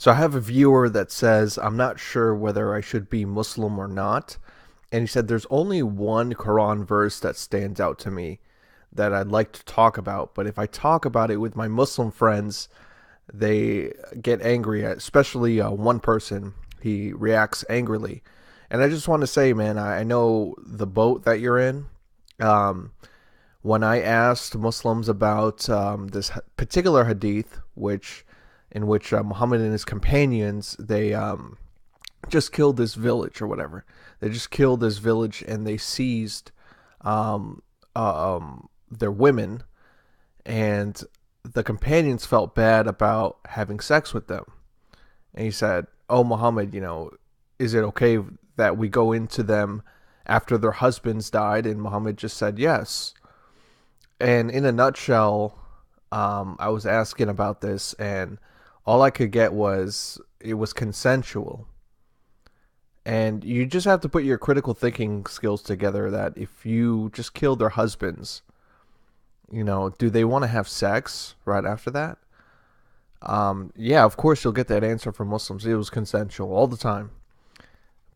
So I have a viewer that says, I'm not sure whether I should be Muslim or not. And he said, there's only one Quran verse that stands out to me that I'd like to talk about. But if I talk about it with my Muslim friends, they get angry, especially one person. He reacts angrily. And I just want to say, man, I know the boat that you're in. Um, when I asked Muslims about this particular hadith, which in which Muhammad and his companions they just killed this village or whatever. They just killed this village and they seized um, their women, and the companions felt bad about having sex with them. And he said, "Oh, Muhammad, is it okay that we go into them after their husbands died?" And Muhammad just said yes. And in a nutshell, I was asking about this, and all I could get was it was consensual. And you just have to put your critical thinking skills together that if you just kill their husbands, do they want to have sex right after that? Yeah, of course you'll get that answer from Muslims. It was consensual all the time.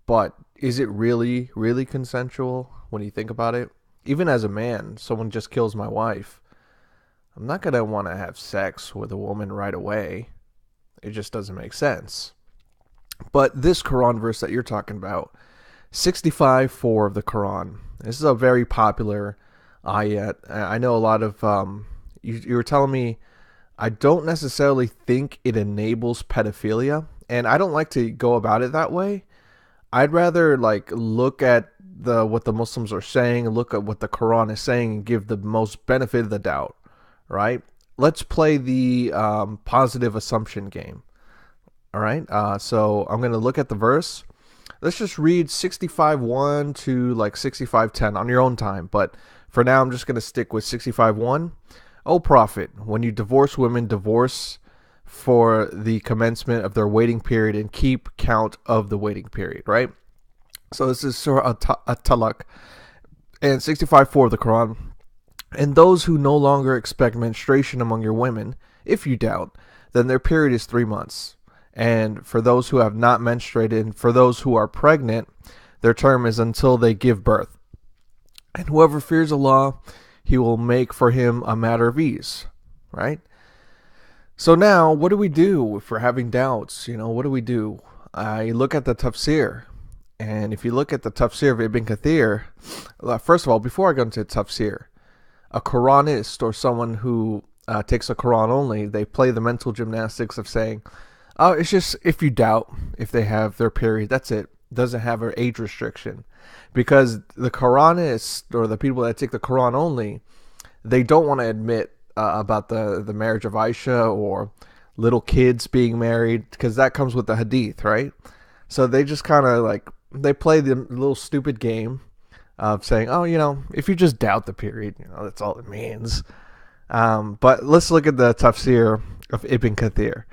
But is it really, really consensual when you think about it? Even as a man, someone just kills my wife. I'm not going to want to have sex with a woman right away. It just doesn't make sense. But this Quran verse that you're talking about, 65:4 of the Quran. This is a very popular ayat. I know a lot of you were telling me I don't necessarily think it enables pedophilia, and I don't like to go about it that way. I'd rather like look at the what the Muslims are saying, look at what the Quran is saying, and give the most benefit of the doubt. Right? Let's play the positive assumption game. All right. So I'm going to look at the verse. Let's just read 65:1 to like 65:10 on your own time. But for now, I'm just going to stick with 65:1. O Prophet, when you divorce women, divorce for the commencement of their waiting period and keep count of the waiting period. Right. So this is Surah At-Talaq and 65:4 of the Quran. And those who no longer expect menstruation among your women, if you doubt, then their period is 3 months. And for those who have not menstruated, for those who are pregnant, their term is until they give birth. And whoever fears Allah, He will make for him a matter of ease. Right? So now, what do we do if we're having doubts? What do we do? I look at the tafsir. And if you look at the tafsir of Ibn Kathir, first of all, before I go into tafsir, a Quranist or someone who takes a Quran only, they play the mental gymnastics of saying, oh, it's just if you doubt if they have their period, that's it. Doesn't have an age restriction. Because the Quranists or the people that take the Quran only, they don't want to admit about the marriage of Aisha or little kids being married, because that comes with the hadith, right? So they just kind of like, they play the little stupid game of saying, oh, if you just doubt the period, that's all it means. But let's look at the tafsir of Ibn Kathir.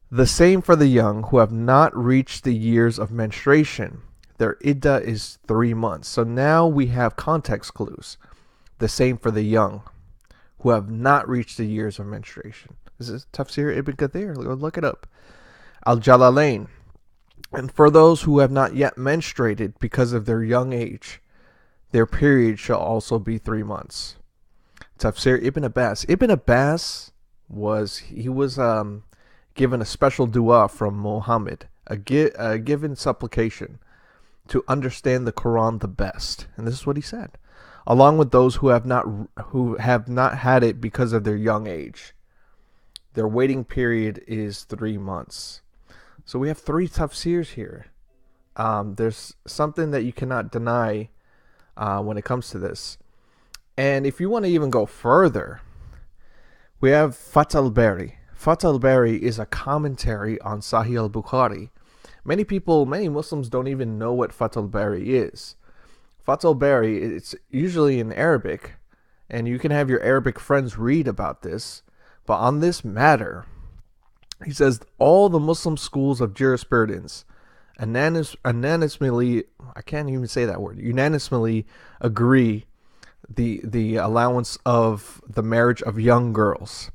The same for the young who have not reached the years of menstruation. Their iddah is 3 months. So now we have context clues. The same for the young who have not reached the years of menstruation. This is Tafsir Ibn Kathir. Look it up. Al-Jalalain. And for those who have not yet menstruated because of their young age, their period shall also be 3 months. Tafsir Ibn Abbas. Ibn Abbas was given a special dua from Muhammad, a given supplication to understand the Quran the best. And this is what he said. Along with those who have not had it because of their young age. Their waiting period is 3 months. So we have 3 tafsirs here. There's something that you cannot deny when it comes to this. And if you want to even go further, we have Fath al-Bari. Fath al-Bari is a commentary on Sahih al-Bukhari. Many Muslims don't even know what Fath al-Bari is. Fath al-Bari, it's usually in Arabic, and you can have your Arabic friends read about this. But on this matter, he says all the Muslim schools of jurisprudence unanimously, I can't even say that word, unanimously agree the allowance of the marriage of young girls.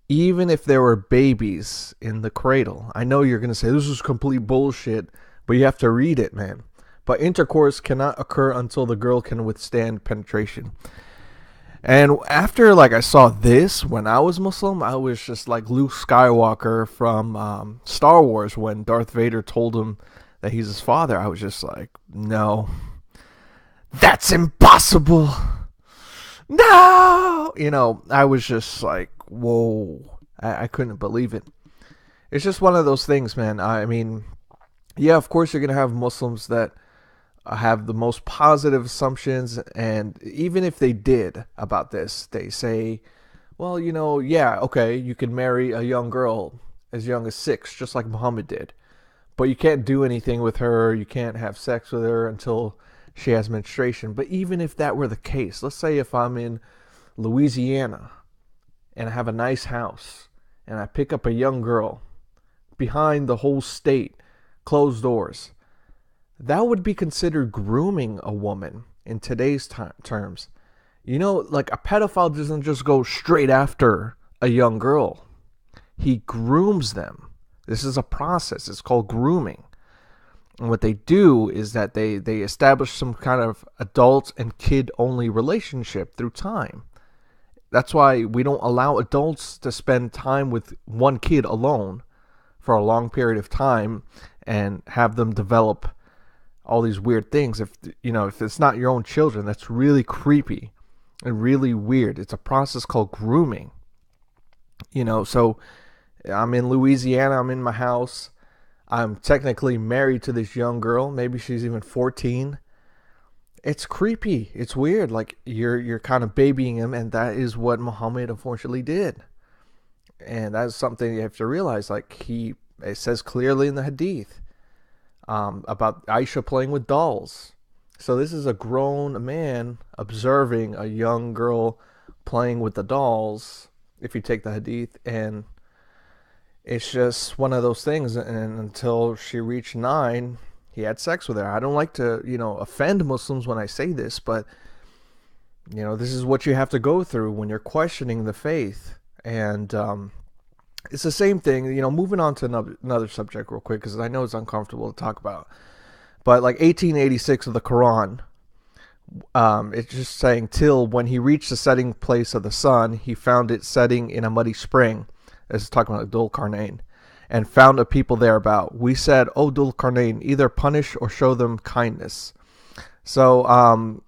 even if there were babies in the cradle. I know you're going to say this is complete bullshit, but you have to read it, man. But intercourse cannot occur until the girl can withstand penetration. And after like I saw this when I was Muslim, I was just like Luke Skywalker from Star Wars when Darth Vader told him that he's his father. I was just like, no, that's impossible. No, I was just like, whoa, I couldn't believe it. It's just one of those things, man. I mean, yeah, of course you're gonna have Muslims that have the most positive assumptions, and even if they did about this, they say, well, yeah, okay, you can marry a young girl as young as 6, just like Muhammad did, but you can't do anything with her, you can't have sex with her until she has menstruation. But even if that were the case, let's say if I'm in Louisiana and I have a nice house and I pick up a young girl behind the whole state, closed doors, that would be considered grooming a woman in today's terms. Like a pedophile doesn't just go straight after a young girl. He grooms them. This is a process. It's called grooming. And what they do is that they establish some kind of adult and kid only relationship through time. That's why we don't allow adults to spend time with one kid alone for a long period of time and have them develop all these weird things. If it's not your own children, that's really creepy and really weird. It's a process called grooming. So I'm in Louisiana, I'm in my house. I'm technically married to this young girl. Maybe she's even 14. It's creepy. It's weird. Like you're kind of babying him, and that is what Muhammad unfortunately did. And that's something you have to realize. Like it says clearly in the hadith about Aisha playing with dolls. So this is a grown man observing a young girl playing with the dolls, if you take the hadith, and it's just one of those things. And until she reached 9, he had sex with her. I don't like to, offend Muslims when I say this, but, this is what you have to go through when you're questioning the faith. And it's the same thing, moving on to another subject real quick, because I know it's uncomfortable to talk about. But like 1886 of the Quran, it's just saying, till when he reached the setting place of the sun, he found it setting in a muddy spring. This is talking about Dhul Qarnayn, and found a people thereabout. We said, O Dhul Qarnayn, either punish or show them kindness. So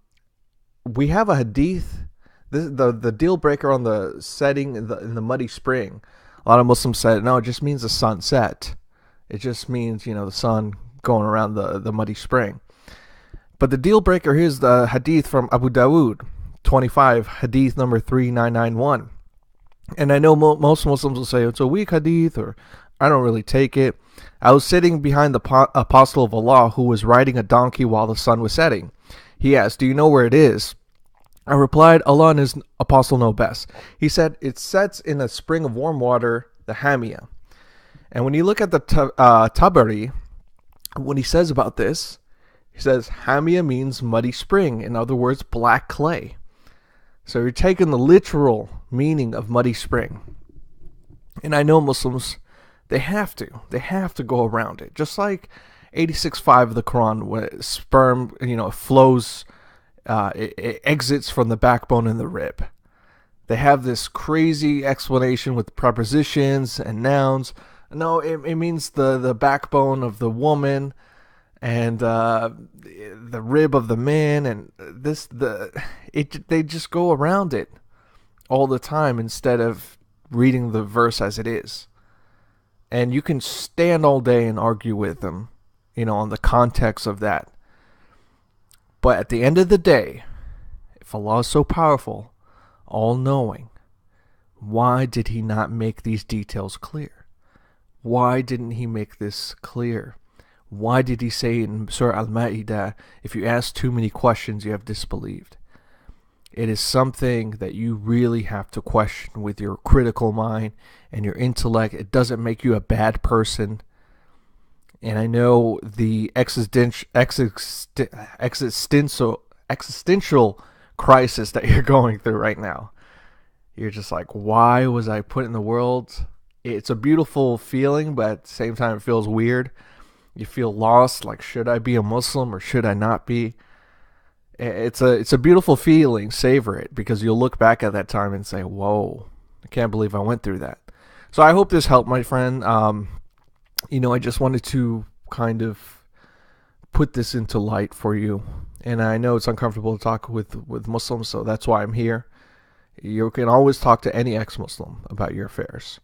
we have a hadith. The deal breaker on the setting in the muddy spring. A lot of Muslims said, no, it just means the sunset. It just means, the sun going around the muddy spring. But the deal breaker here is the hadith from Abu Dawood, 25, hadith number 3991. And I know most Muslims will say it's a weak hadith, or I don't really take it. I was sitting behind the apostle of Allah, who was riding a donkey while the sun was setting. He asked, do you know where it is? I replied, Allah and his apostle know best. He said, it sets in a spring of warm water, the Hamia. And when you look at the Tabari, what he says about this, he says, Hamia means muddy spring. In other words, black clay. So you're taking the literal meaning of muddy spring. And I know Muslims, they have to go around it. Just like 86.5 of the Quran, where sperm, flows, it exits from the backbone and the rib. They have this crazy explanation with prepositions and nouns. No, it means the backbone of the woman and the rib of the man, and they just go around it all the time instead of reading the verse as it is. And you can stand all day and argue with them, on the context of that. But at the end of the day, if Allah is so powerful, all-knowing, why did he not make these details clear? Why didn't he make this clear? Why did he say in Surah Al-Ma'idah, if you ask too many questions, you have disbelieved? It is something that you really have to question with your critical mind and your intellect. It doesn't make you a bad person. And I know the existential crisis that you're going through right now. You're just like, why was I put in the world? It's a beautiful feeling, but at the same time, it feels weird. You feel lost, like, should I be a Muslim or should I not be? It's a beautiful feeling. Savor it, because you'll look back at that time and say, "Whoa, I can't believe I went through that." So I hope this helped, my friend. I just wanted to kind of put this into light for you, and I know it's uncomfortable to talk with Muslims, so that's why I'm here. You can always talk to any ex-Muslim about your affairs.